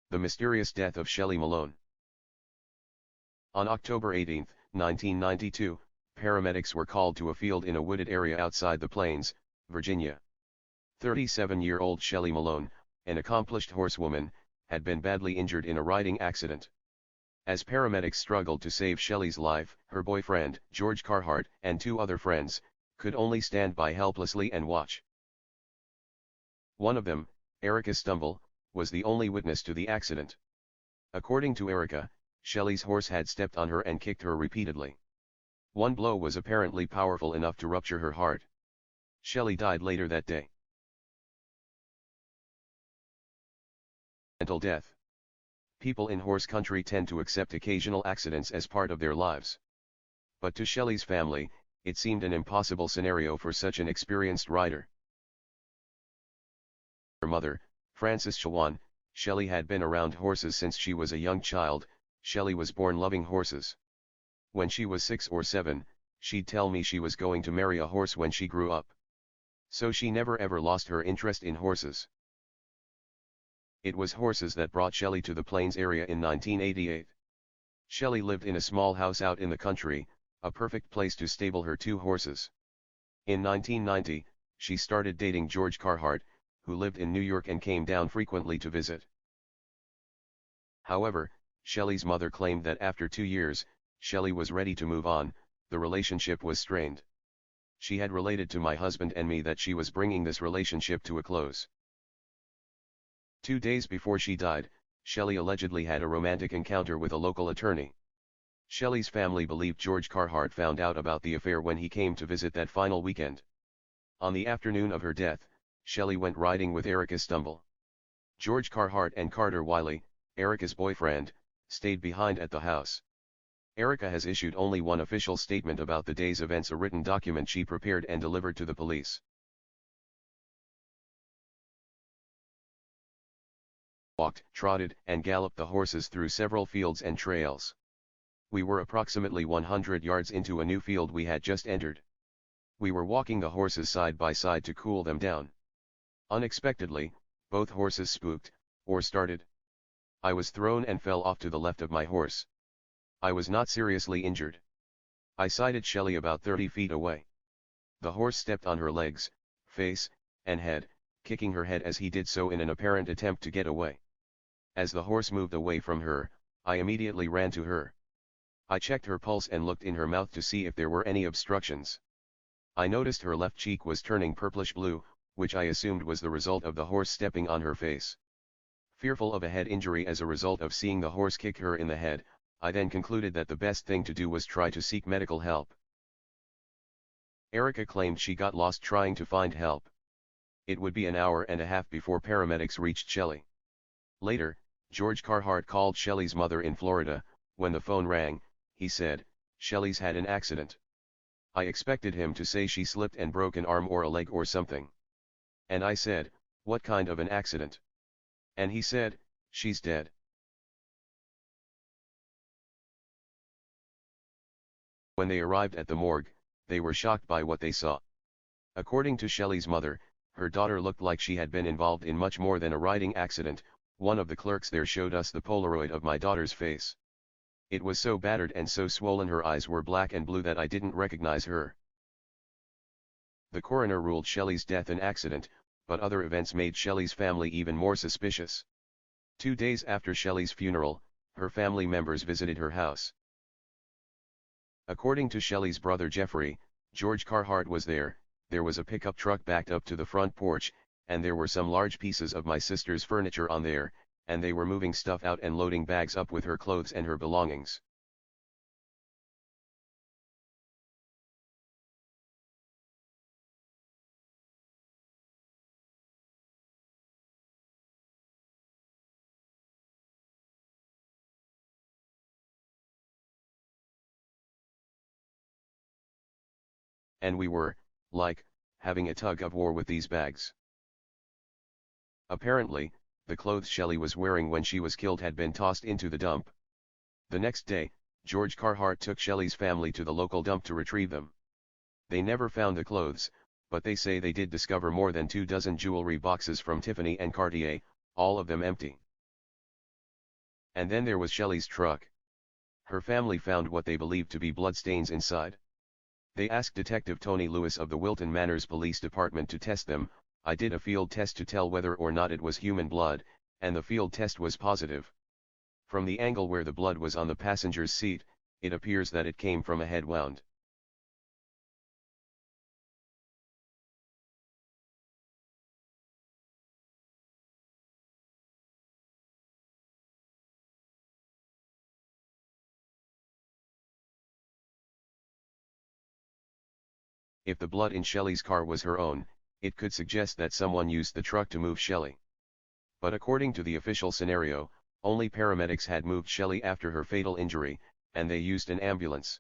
The mysterious death of Shelly Malone. On October 18, 1992, paramedics were called to a field in a wooded area outside the Plains, Virginia. 37-year-old Shelly Malone, an accomplished horsewoman, had been badly injured in a riding accident. As paramedics struggled to save Shelly's life, her boyfriend, George Carhart, and two other friends, could only stand by helplessly and watch. One of them, Erica Stumble, was the only witness to the accident. According to Erica, Shelly's horse had stepped on her and kicked her repeatedly. One blow was apparently powerful enough to rupture her heart. Shelly died later that day. Mental death. People in horse country tend to accept occasional accidents as part of their lives. But to Shelly's family, it seemed an impossible scenario for such an experienced rider. Her mother, Frances Shawan, Shelly had been around horses since she was a young child. Shelly was born loving horses. When she was 6 or 7, she'd tell me she was going to marry a horse when she grew up. So she never ever lost her interest in horses. It was horses that brought Shelly to the Plains area in 1988. Shelly lived in a small house out in the country, a perfect place to stable her two horses. In 1990, she started dating George Carhart, who lived in New York and came down frequently to visit. However, Shelly's mother claimed that after 2 years, Shelly was ready to move on. The relationship was strained. She had related to my husband and me that she was bringing this relationship to a close. 2 days before she died, Shelly allegedly had a romantic encounter with a local attorney. Shelly's family believed George Carhart found out about the affair when he came to visit that final weekend. On the afternoon of her death, Shelly went riding with Erica Stumble. George Carhart and Carter Wiley, Erica's boyfriend, stayed behind at the house. Erica has issued only one official statement about the day's events, a written document she prepared and delivered to the police. Walked, trotted, and galloped the horses through several fields and trails. We were approximately 100 yards into a new field we had just entered. We were walking the horses side by side to cool them down. Unexpectedly, both horses spooked, or started. I was thrown and fell off to the left of my horse. I was not seriously injured. I sighted Shelly about 30 feet away. The horse stepped on her legs, face, and head, kicking her head as he did so in an apparent attempt to get away. As the horse moved away from her, I immediately ran to her. I checked her pulse and looked in her mouth to see if there were any obstructions. I noticed her left cheek was turning purplish blue, which I assumed was the result of the horse stepping on her face. Fearful of a head injury as a result of seeing the horse kick her in the head, I then concluded that the best thing to do was try to seek medical help. Erica claimed she got lost trying to find help. It would be an hour and a half before paramedics reached Shelly. Later, George Carhart called Shelly's mother in Florida. When the phone rang, he said, "Shelly's had an accident." I expected him to say she slipped and broke an arm or a leg or something. And I said, "What kind of an accident?" And he said, "She's dead." When they arrived at the morgue, they were shocked by what they saw. According to Shelly's mother, her daughter looked like she had been involved in much more than a riding accident. One of the clerks there showed us the Polaroid of my daughter's face. It was so battered and so swollen, her eyes were black and blue, that I didn't recognize her. The coroner ruled Shelly's death an accident, but other events made Shelly's family even more suspicious. 2 days after Shelly's funeral, her family members visited her house. According to Shelly's brother Jeffrey, George Carhart was there. There was a pickup truck backed up to the front porch, and there were some large pieces of my sister's furniture on there, and they were moving stuff out and loading bags up with her clothes and her belongings. And we were, like, having a tug of war with these bags. Apparently, the clothes Shelly was wearing when she was killed had been tossed into the dump. The next day, George Carhart took Shelly's family to the local dump to retrieve them. They never found the clothes, but they say they did discover more than 2 dozen jewelry boxes from Tiffany and Cartier, all of them empty. And then there was Shelly's truck. Her family found what they believed to be bloodstains inside. They asked Detective Tony Lewis of the Wilton Manors Police Department to test them. I did a field test to tell whether or not it was human blood, and the field test was positive. From the angle where the blood was on the passenger's seat, it appears that it came from a head wound. If the blood in Shelly's car was her own, it could suggest that someone used the truck to move Shelly. But according to the official scenario, only paramedics had moved Shelly after her fatal injury, and they used an ambulance.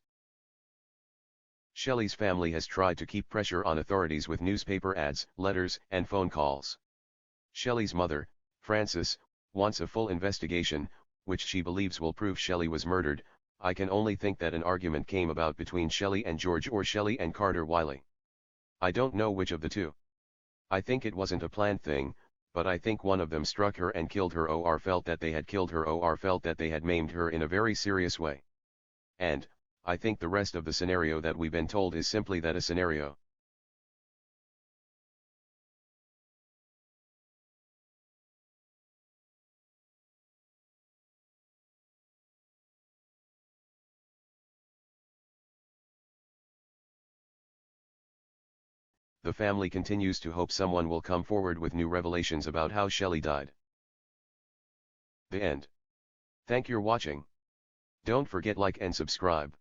Shelly's family has tried to keep pressure on authorities with newspaper ads, letters, and phone calls. Shelly's mother, Frances, wants a full investigation, which she believes will prove Shelly was murdered. I can only think that an argument came about between Shelly and George or Shelly and Carter Wiley. I don't know which of the two. I think it wasn't a planned thing, but I think one of them struck her and killed her or felt that they had killed her or felt that they had maimed her in a very serious way. And, I think the rest of the scenario that we've been told is simply that, a scenario. The family continues to hope someone will come forward with new revelations about how Shelly died. The end. Thank you for watching. Don't forget like and subscribe.